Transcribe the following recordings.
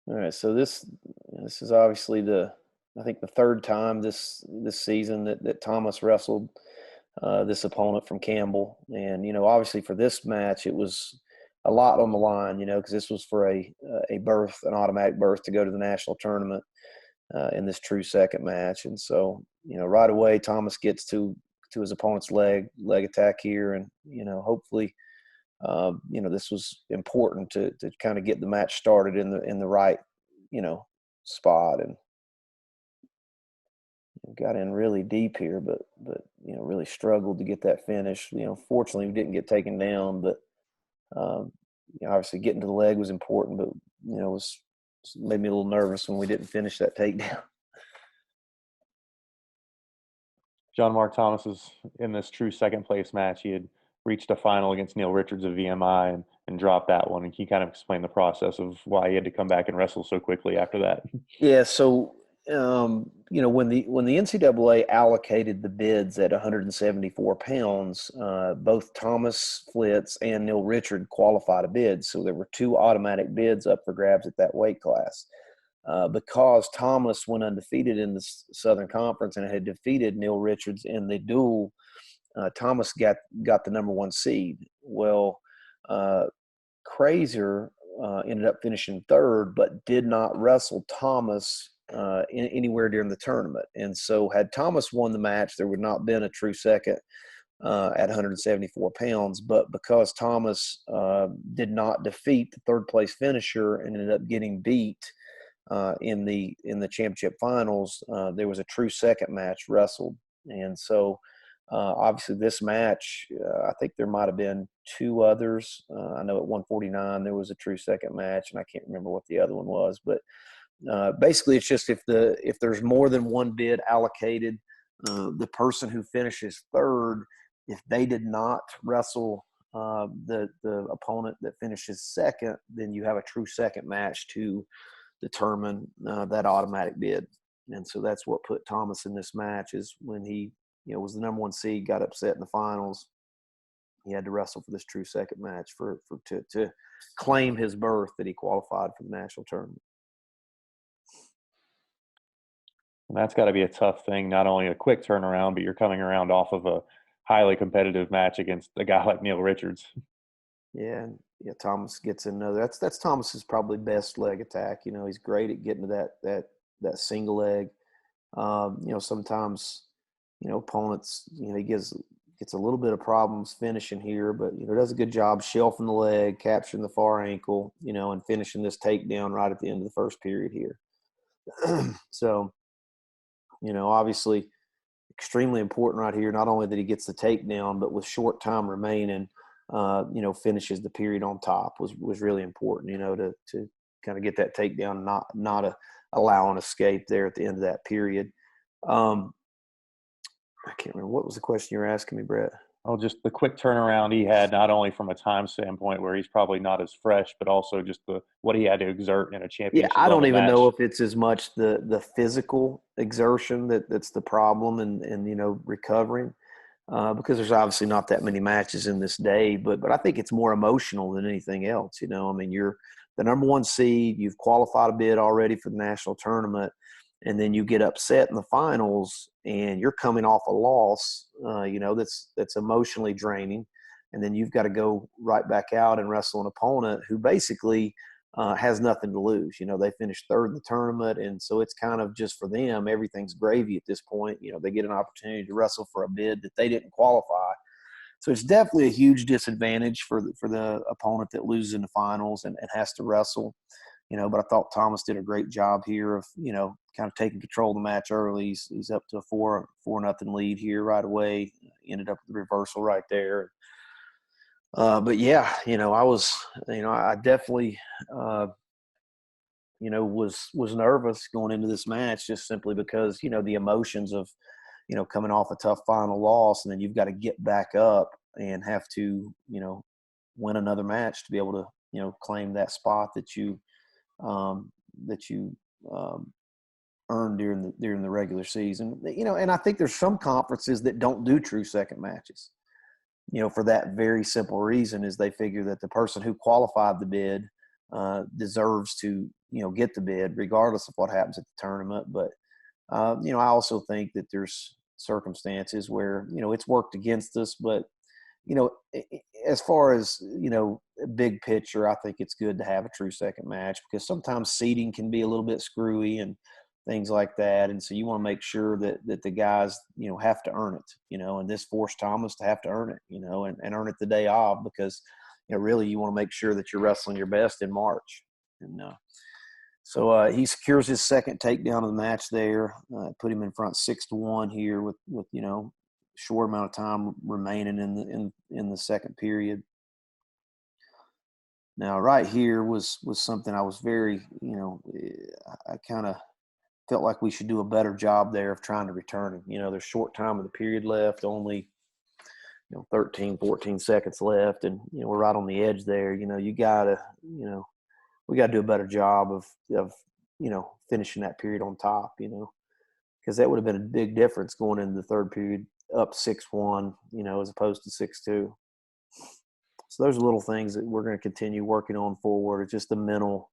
All right, so this is obviously I think the third time this season that Thomas wrestled this opponent from Campbell, and obviously for this match it was a lot on the line, because this was for a berth, an automatic berth to go to the national tournament in this true second match, and so right away Thomas gets to his opponent's leg attack here, and hopefully. This was important to kind of get the match started in the right, spot, and got in really deep here, but really struggled to get that finish. Fortunately we didn't get taken down, but um, obviously getting to the leg was important, but it was made me a little nervous when we didn't finish that takedown. John Mark Thomas is in this true second place match. He had reached a final against Neil Richards of VMI and dropped that one. And he kind of explained the process of why he had to come back and wrestle so quickly after that. Yeah, so when the NCAA allocated the bids at 174 pounds, both Thomas Flitz and Neil Richard qualified a bid. So there were two automatic bids up for grabs at that weight class. Because Thomas went undefeated in the Southern Conference and had defeated Neil Richards in the duel, Thomas got the number one seed. Well, Crazer ended up finishing third, but did not wrestle Thomas anywhere during the tournament. And so had Thomas won the match, there would not have been a true second at 174 pounds. But because Thomas did not defeat the third place finisher and ended up getting beat in the championship finals, there was a true second match wrestled. And so obviously this match, I think there might have been two others. I know at 149 there was a true second match, and I can't remember what the other one was. But basically, it's just if there's more than one bid allocated, the person who finishes third, if they did not wrestle the opponent that finishes second, then you have a true second match to determine that automatic bid. And so that's what put Thomas in this match, is when he was the number one seed, got upset in the finals. He had to wrestle for this true second match to claim his berth that he qualified for the national tournament. And that's got to be a tough thing, not only a quick turnaround, but you're coming around off of a highly competitive match against a guy like Neil Richards. Yeah, Thomas gets another. That's Thomas's probably best leg attack. He's great at getting to that single leg. Sometimes opponents, he gets a little bit of problems finishing here, but does a good job shelving the leg, capturing the far ankle, and finishing this takedown right at the end of the first period here. So, obviously extremely important right here. Not only that he gets the takedown, but with short time remaining, finishes the period on top was really important. To kind of get that takedown, not allow an escape there at the end of that period. I can't remember. What was the question you were asking me, Brett? Oh, just the quick turnaround he had, not only from a time standpoint where he's probably not as fresh, but also just what he had to exert in a championship Yeah, I don't even match. know if it's as much the physical exertion that's the problem and recovering, because there's obviously not that many matches in this day, but I think it's more emotional than anything else. I mean, you're the number one seed, you've qualified a bid already for the national tournament, and then you get upset in the finals and you're coming off a loss, that's emotionally draining. And then you've got to go right back out and wrestle an opponent who basically has nothing to lose. They finished third in the tournament. And so it's kind of just for them, everything's gravy at this point. They get an opportunity to wrestle for a bid that they didn't qualify. So it's definitely a huge disadvantage for the opponent that loses in the finals and has to wrestle. But I thought Thomas did a great job here of, kind of taking control of the match early. He's up to a 4-0 lead here right away. Ended up with the reversal right there. But yeah, I definitely, was nervous going into this match, just simply because, the emotions of, coming off a tough final loss, and then you've got to get back up and have to, win another match to be able to, claim that spot that you earned during the regular season. And I think there's some conferences that don't do true second matches. For that very simple reason, is they figure that the person who qualified the bid deserves to get the bid regardless of what happens at the tournament. But I also think that there's circumstances where it's worked against us, but as far as big picture, I think it's good to have a true second match, because sometimes seeding can be a little bit screwy and things like that, and so you want to make sure that the guys have to earn it, and this forced Thomas to have to earn it, and earn it the day of, because really you want to make sure that you're wrestling your best in March. And so he secures his second takedown of the match there, put him in front 6-1 here with short amount of time remaining in the second period. Now, right here was something I was very, I kind of felt like we should do a better job there of trying to return him. There's short time of the period left, only 13, 14 seconds left, and we're right on the edge there. You gotta, we got to do a better job of finishing that period on top, because that would have been a big difference going into the third period up 6-1, as opposed to 6-2. So those are little things that we're going to continue working on forward. It's just the mental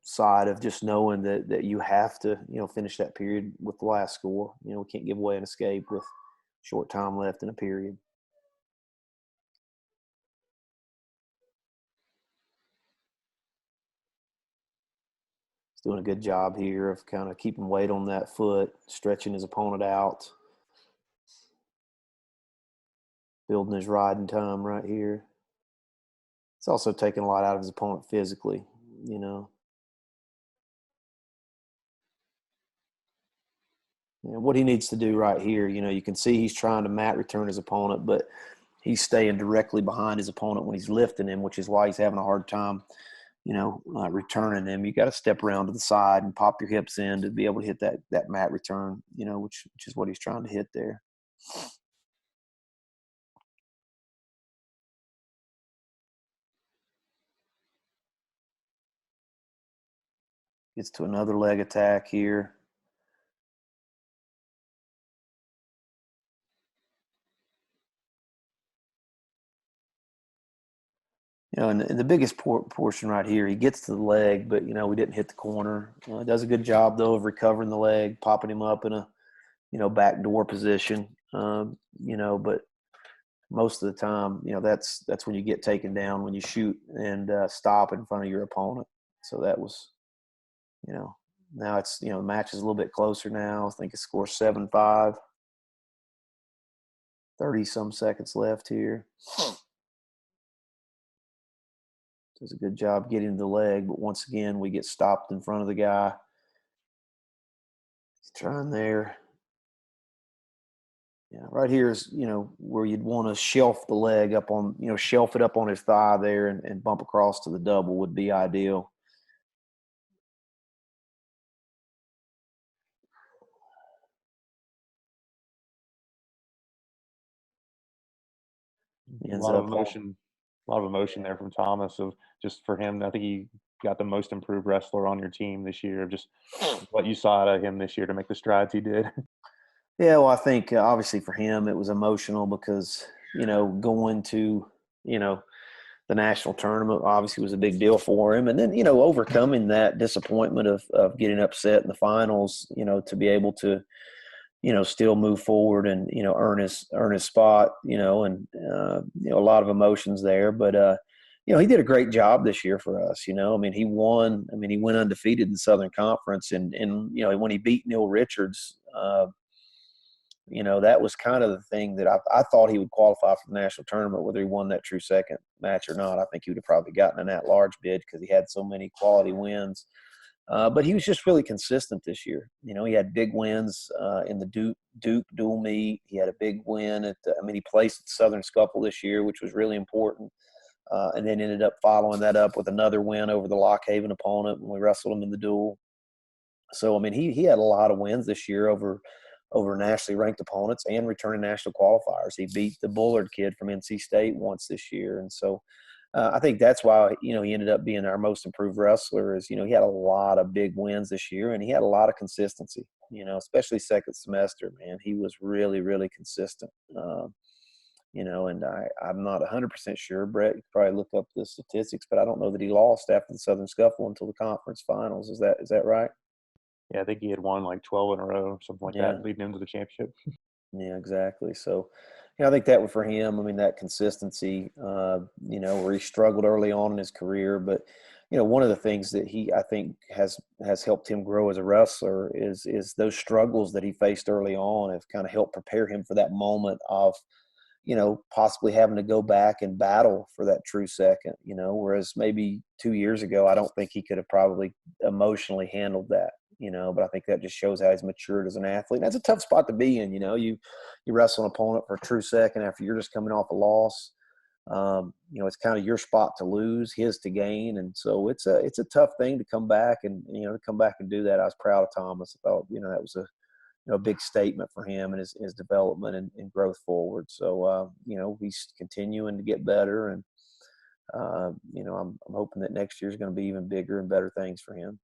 side of just knowing that you have to, finish that period with the last score. We can't give away an escape with short time left in a period. He's doing a good job here of kind of keeping weight on that foot, stretching his opponent out, building his riding time right here. It's also taking a lot out of his opponent physically, what he needs to do right here, you can see he's trying to mat return his opponent, but he's staying directly behind his opponent when he's lifting him, which is why he's having a hard time, returning him. You got to step around to the side and pop your hips in to be able to hit that mat return, which is what he's trying to hit there. Gets to another leg attack here. And the biggest portion right here, he gets to the leg, but, we didn't hit the corner. Does a good job, though, of recovering the leg, popping him up in a, backdoor position, but most of the time, that's when you get taken down, when you shoot and stop in front of your opponent. So that was, now it's, the match is a little bit closer now. I think it scores 7-5. 30-some seconds left here. Does a good job getting the leg, but once again, we get stopped in front of the guy. He's trying there. Yeah, right here is, where you'd want to shelf the leg up on, shelf it up on his thigh there and bump across to the double would be ideal. A lot of emotion there from Thomas, of just for him. I think he got the most improved wrestler on your team this year, of just what you saw out of him this year to make the strides he did. Yeah, well, I think obviously for him it was emotional because, going to, the national tournament obviously was a big deal for him. And then, overcoming that disappointment of getting upset in the finals, to be able to, still move forward and, earn his spot, and, a lot of emotions there. But, he did a great job this year for us. He won. He went undefeated in the Southern Conference. And when he beat Neil Richards, that was kind of the thing that I thought he would qualify for the national tournament, whether he won that true second match or not. I think he would have probably gotten an at-large bid because he had so many quality wins. But he was just really consistent this year. He had big wins in the Duke dual meet. He had a big win he placed at the Southern Scuffle this year, which was really important. And then ended up following that up with another win over the Lock Haven opponent when we wrestled him in the duel. So, he had a lot of wins this year over nationally ranked opponents and returning national qualifiers. He beat the Bullard kid from NC State once this year. And so I think that's why, he ended up being our most improved wrestler is, he had a lot of big wins this year and he had a lot of consistency, especially second semester, man. He was really, really consistent. And I'm not 100% sure. Brett, you could probably look up the statistics, but I don't know that he lost after the Southern Scuffle until the conference finals. Is that right? Yeah, I think he had won like 12 in a row or something like Yeah. that, leading into the championship. Yeah, exactly. So, I think that for him, I mean, that consistency, where he struggled early on in his career, but one of the things that I think has helped him grow as a wrestler is those struggles that he faced early on have kind of helped prepare him for that moment of, possibly having to go back and battle for that true second. Whereas maybe 2 years ago, I don't think he could have probably emotionally handled that. But I think that just shows how he's matured as an athlete. And that's a tough spot to be in. You wrestle an opponent for a true second after you're just coming off a loss. It's kind of your spot to lose, his to gain, and so it's a tough thing to come back and do that. I was proud of Thomas. I thought that was a big statement for him and his development and growth forward. So he's continuing to get better, and I'm hoping that next year is going to be even bigger and better things for him.